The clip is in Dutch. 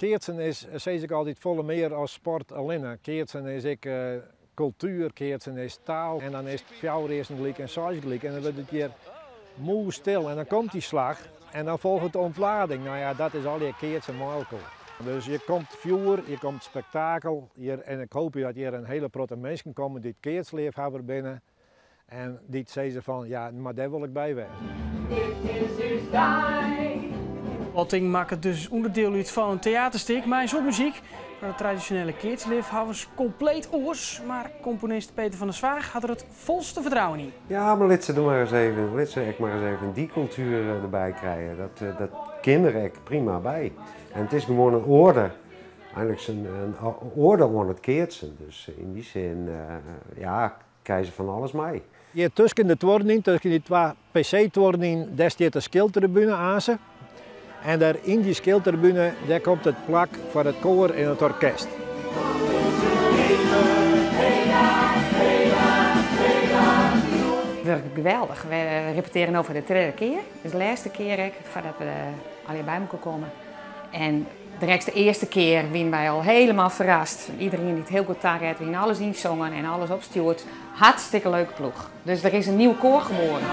Keertsen is, zeg ik altijd, volle meer als sport alleen. Keertsen is ik cultuur, Keertsen is taal en dan is het fjouwracen gelijk en saus gelijk. En dan wordt het hier moe stil en dan komt die slag en dan volgt de ontlading. Nou ja, dat is al je Keertsen Malko. Dus je komt vuur, je komt spektakel hier, en ik hoop dat hier een hele grote mensen komen die het Keertsleefhebber binnen. En die zeggen van, ja, maar daar wil ik bij wezen. Lotting maakt het dus onderdeel uit van een theaterstuk, maar zo'n muziek voor de traditionele Keertsleefhebbers compleet oors. Maar componist Peter van der Zwaag had er het volste vertrouwen in. Ja, maar laat ze maar eens even die cultuur erbij krijgen. Dat kinderen ik prima bij. En het is gewoon een orde. Eigenlijk een orde onder het Keertsen. Dus in die zin, ja, krijgen ze van alles mee. Hier tussen de toren, tussen die twee PC-toren, daar staat de skiltribune aan ze. En daar in die skiltribune daar komt het plak voor het koor en het orkest. Werkelijk geweldig. We repeteren over de derde keer. Dus de laatste keer voordat we alle bij elkaar komen. En direct de eerste keer zijn wij al helemaal verrast. Iedereen die het heel goed daar heeft, we alles ingezongen en alles opstuurt. Hartstikke leuke ploeg. Dus er is een nieuw koor geboren.